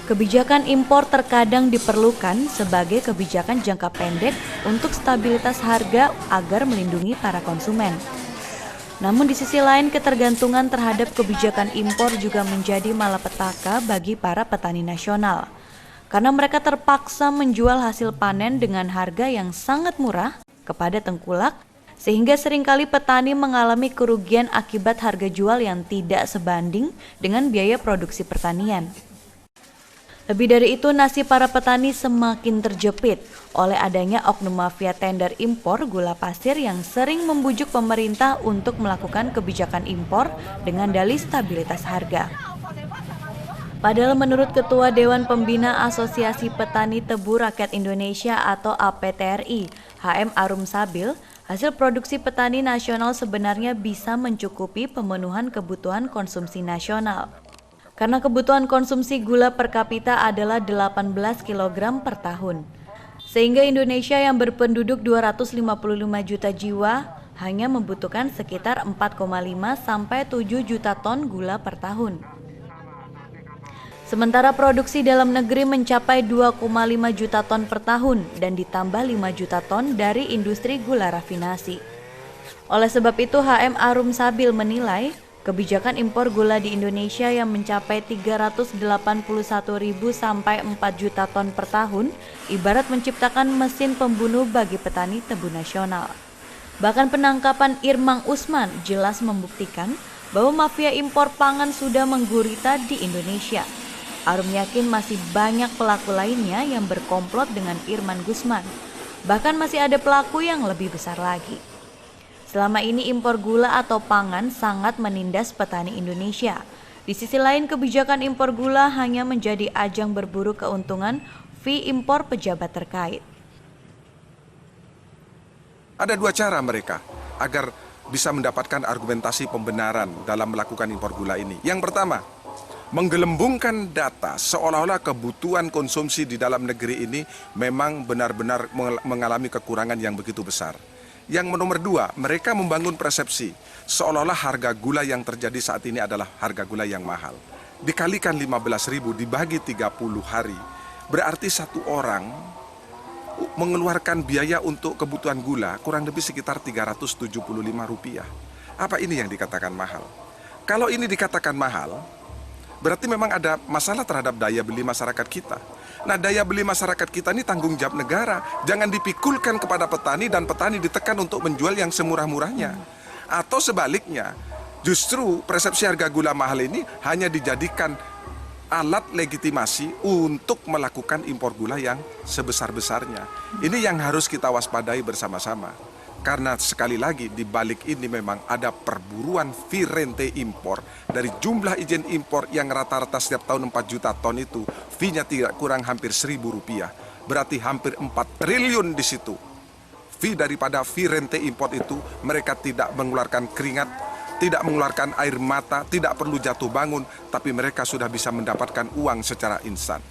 Kebijakan impor terkadang diperlukan sebagai kebijakan jangka pendek untuk stabilitas harga agar melindungi para konsumen. Namun di sisi lain, ketergantungan terhadap kebijakan impor juga menjadi malapetaka bagi para petani nasional. Karena mereka terpaksa menjual hasil panen dengan harga yang sangat murah kepada tengkulak, sehingga seringkali petani mengalami kerugian akibat harga jual yang tidak sebanding dengan biaya produksi pertanian. Lebih dari itu, nasib para petani semakin terjepit oleh adanya oknum mafia tender impor gula pasir yang sering membujuk pemerintah untuk melakukan kebijakan impor dengan dalih stabilitas harga. Padahal menurut Ketua Dewan Pembina Asosiasi Petani Tebu Rakyat Indonesia atau APTRI, HM Arum Sabil, hasil produksi petani nasional sebenarnya bisa mencukupi pemenuhan kebutuhan konsumsi nasional. Karena kebutuhan konsumsi gula per kapita adalah 18 kg per tahun. Sehingga Indonesia yang berpenduduk 255 juta jiwa hanya membutuhkan sekitar 4,5 sampai 7 juta ton gula per tahun. Sementara produksi dalam negeri mencapai 2,5 juta ton per tahun dan ditambah 5 juta ton dari industri gula rafinasi. Oleh sebab itu, HM Arum Sabil menilai kebijakan impor gula di Indonesia yang mencapai 381.000 sampai 4 juta ton per tahun ibarat menciptakan mesin pembunuh bagi petani tebu nasional. Bahkan penangkapan Irmang Usman jelas membuktikan bahwa mafia impor pangan sudah menggurita di Indonesia. Arum yakin masih banyak pelaku lainnya yang berkomplot dengan Irman Gusman. Bahkan masih ada pelaku yang lebih besar lagi. Selama ini impor gula atau pangan sangat menindas petani Indonesia. Di sisi lain, kebijakan impor gula hanya menjadi ajang berburu keuntungan fee impor pejabat terkait. Ada dua cara mereka agar bisa mendapatkan argumentasi pembenaran dalam melakukan impor gula ini. Yang pertama, menggelembungkan data seolah-olah kebutuhan konsumsi di dalam negeri ini memang benar-benar mengalami kekurangan yang begitu besar. Yang nomor dua, mereka membangun persepsi seolah-olah harga gula yang terjadi saat ini adalah harga gula yang mahal. Dikalikan 15.000 dibagi 30 hari, berarti satu orang mengeluarkan biaya untuk kebutuhan gula kurang lebih sekitar Rp375. Apa ini yang dikatakan mahal? Kalau ini dikatakan mahal, berarti memang ada masalah terhadap daya beli masyarakat kita. Nah, daya beli masyarakat kita ini tanggung jawab negara. Jangan dipikulkan kepada petani dan petani ditekan untuk menjual yang semurah-murahnya. Atau sebaliknya, justru persepsi harga gula mahal ini hanya dijadikan alat legitimasi untuk melakukan impor gula yang sebesar-besarnya. Ini yang harus kita waspadai bersama-sama. Karena sekali lagi di balik ini memang ada perburuan fee rente impor. Dari jumlah izin impor yang rata-rata setiap tahun 4 juta ton itu, fee-nya tidak kurang hampir Rp1.000. Berarti hampir 4 triliun di situ. Fee daripada fee rente impor itu mereka tidak mengeluarkan keringat, tidak mengeluarkan air mata, tidak perlu jatuh bangun, tapi mereka sudah bisa mendapatkan uang secara instan.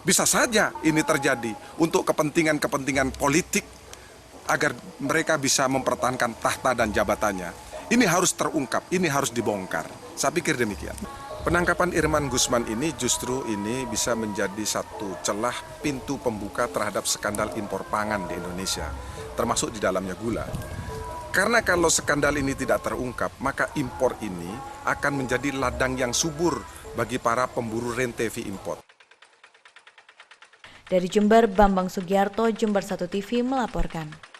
Bisa saja ini terjadi untuk kepentingan-kepentingan politik, agar mereka bisa mempertahankan tahta dan jabatannya. Ini harus terungkap, ini harus dibongkar. Saya pikir demikian. Penangkapan Irman Gusman ini justru ini bisa menjadi satu celah pintu pembuka terhadap skandal impor pangan di Indonesia, termasuk di dalamnya gula. Karena kalau skandal ini tidak terungkap, maka impor ini akan menjadi ladang yang subur bagi para pemburu rente fee impor. Dari Jember, Bambang Sugiarto, Jember 1 TV melaporkan.